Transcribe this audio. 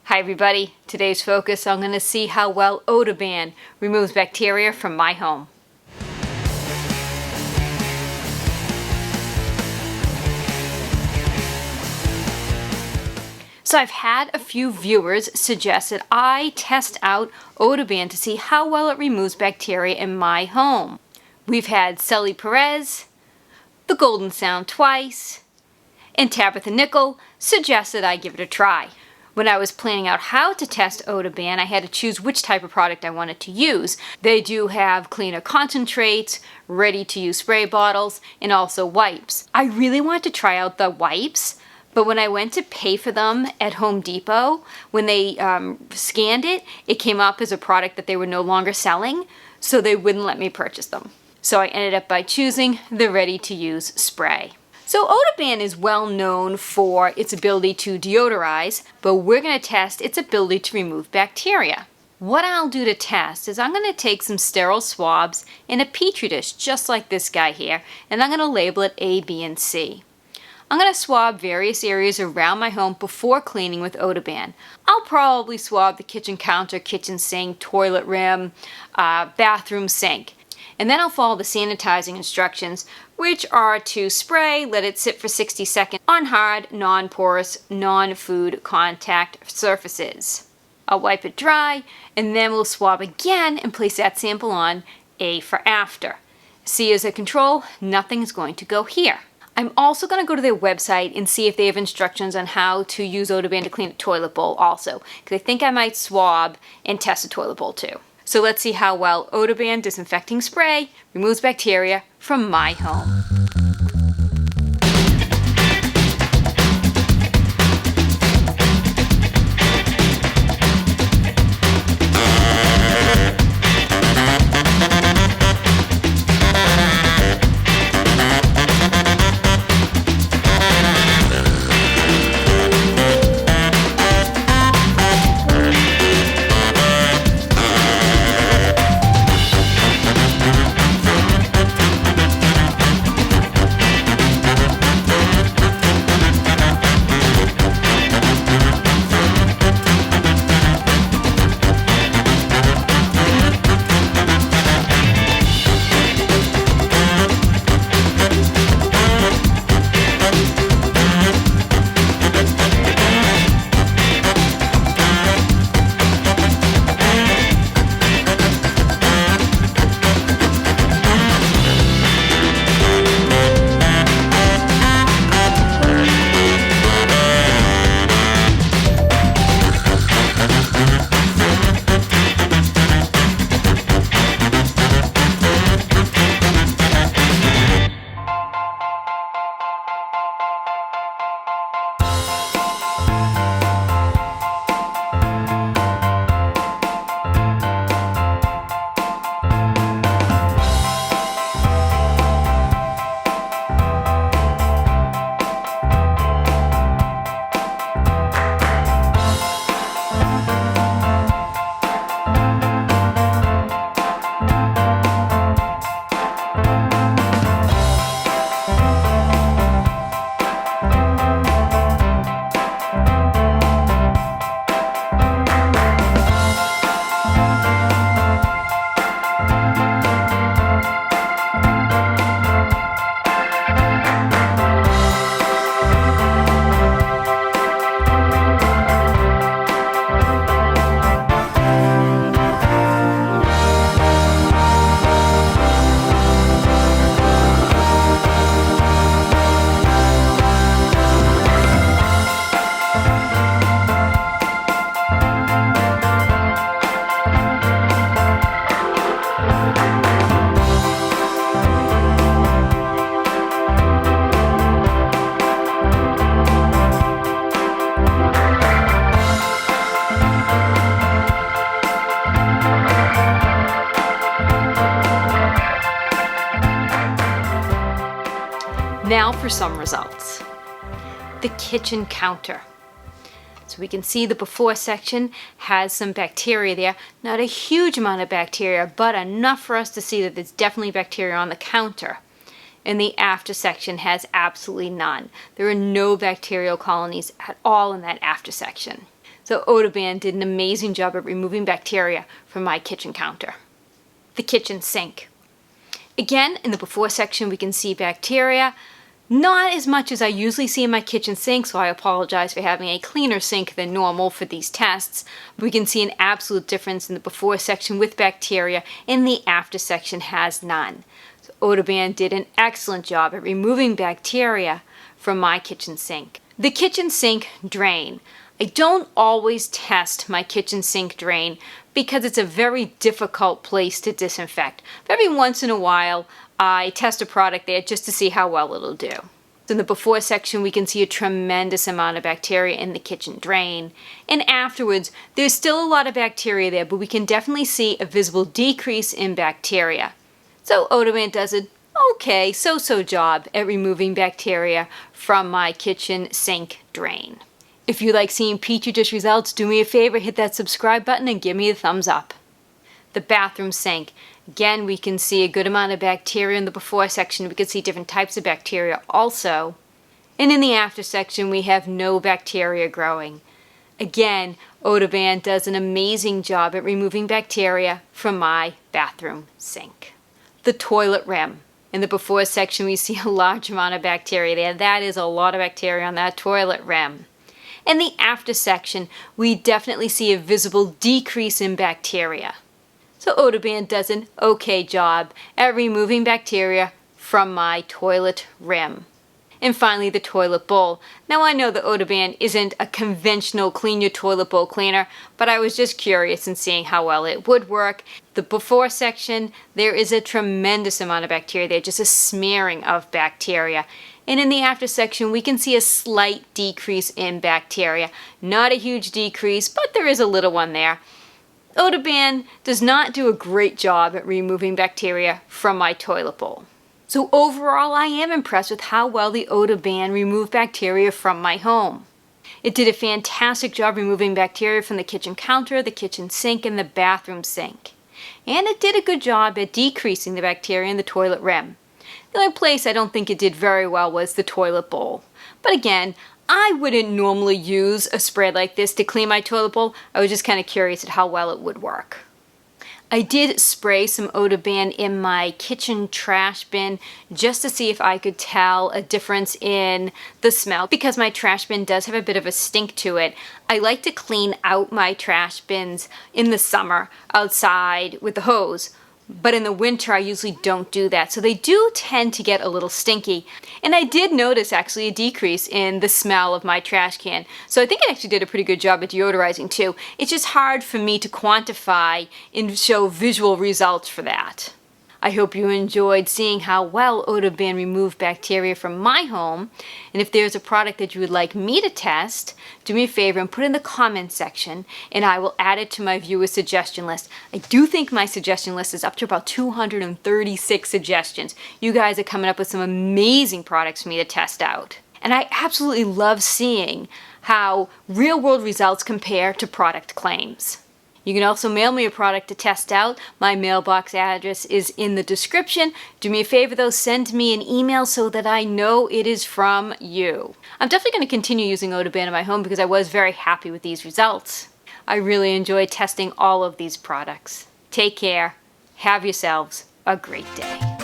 Hi everybody, today's focus, I'm going to see how well Odoban removes bacteria from my home. So I've had a few viewers suggest that I test out Odoban to see how well it removes bacteria in my home. We've had Sally Perez, The Golden Sound twice, and Tabitha Nickel suggested I give it a try. When I was planning out how to test Odoban, I had to choose which type of product I wanted to use. They do have cleaner concentrates, ready-to-use spray bottles, and also wipes. I really wanted to try out the wipes, but when I went to pay for them at Home Depot, when they scanned it, it came up as a product that they were no longer selling, so they wouldn't let me purchase them. So I ended up by choosing the ready-to-use spray. So Odoban is well known for its ability to deodorize, but we're going to test its ability to remove bacteria. What I'll do to test is I'm going to take some sterile swabs in a petri dish, just like this guy here, and I'm going to label it A, B, and C. I'm going to swab various areas around my home before cleaning with Odoban. I'll probably swab the kitchen counter, kitchen sink, toilet rim, bathroom sink. And then I'll follow the sanitizing instructions, which are to spray, let it sit for 60 seconds on hard, non-porous, non-food contact surfaces. I'll wipe it dry, and then we'll swab again and place that sample on A for after. C as a control, nothing is going to go here. I'm also going to go to their website and see if they have instructions on how to use Odoban to clean a toilet bowl also, because I think I might swab and test a toilet bowl too. So let's see how well Odoban Disinfecting Spray removes bacteria from my home. Now for some results. The kitchen counter. So we can see the before section has some bacteria there. Not a huge amount of bacteria, but enough for us to see that there's definitely bacteria on the counter. And the after section has absolutely none. There are no bacterial colonies at all in that after section. So Odoban did an amazing job at removing bacteria from my kitchen counter. The kitchen sink. Again, in the before section we can see bacteria. Not as much as I usually see in my kitchen sink, so I apologize for having a cleaner sink than normal for these tests. We can see an absolute difference in the before section with bacteria, and the after section has none. So Odoban did an excellent job at removing bacteria from my kitchen sink. The kitchen sink drain. I don't always test my kitchen sink drain because it's a very difficult place to disinfect. But every once in a while, I test a product there just to see how well it'll do. So in the before section, we can see a tremendous amount of bacteria in the kitchen drain. And afterwards, there's still a lot of bacteria there, but we can definitely see a visible decrease in bacteria. So Odoban does an okay, so-so job at removing bacteria from my kitchen sink drain. If you like seeing Petri dish results, do me a favor, hit that subscribe button and give me a thumbs up. The bathroom sink. Again, we can see a good amount of bacteria in the before section. We can see different types of bacteria also. And in the after section, we have no bacteria growing. Again, Odoban does an amazing job at removing bacteria from my bathroom sink. The toilet rim. In the before section, we see a large amount of bacteria there. That is a lot of bacteria on that toilet rim. In the after section, we definitely see a visible decrease in bacteria. So Odoban does an okay job at removing bacteria from my toilet rim. And finally, the toilet bowl. Now I know that Odoban isn't a conventional clean your toilet bowl cleaner, but I was just curious in seeing how well it would work. The before section, there is a tremendous amount of bacteria there, just a smearing of bacteria. And in the after section, we can see a slight decrease in bacteria. Not a huge decrease, but there is a little one there. Odoban does not do a great job at removing bacteria from my toilet bowl. So overall, I am impressed with how well the Odoban removed bacteria from my home. It did a fantastic job removing bacteria from the kitchen counter, the kitchen sink, and the bathroom sink. And it did a good job at decreasing the bacteria in the toilet rim. The only place I don't think it did very well was the toilet bowl. But again, I wouldn't normally use a spray like this to clean my toilet bowl. I was just kind of curious at how well it would work. I did spray some Odoban in my kitchen trash bin just to see if I could tell a difference in the smell, because my trash bin does have a bit of a stink to it. I like to clean out my trash bins in the summer outside with the hose. But in the winter, I usually don't do that. So they do tend to get a little stinky. And I did notice actually a decrease in the smell of my trash can. So I think I actually did a pretty good job at deodorizing too. It's just hard for me to quantify and show visual results for that. I hope you enjoyed seeing how well Odoban removed bacteria from my home. And if there's a product that you would like me to test, do me a favor and put it in the comments section, and I will add it to my viewer suggestion list. I do think my suggestion list is up to about 236 suggestions. You guys are coming up with some amazing products for me to test out. And I absolutely love seeing how real-world results compare to product claims. You can also mail me a product to test out. My mailbox address is in the description. Do me a favor though, send me an email so that I know it is from you. I'm definitely going to continue using Odoban in my home because I was very happy with these results. I really enjoyed testing all of these products. Take care. Have yourselves a great day.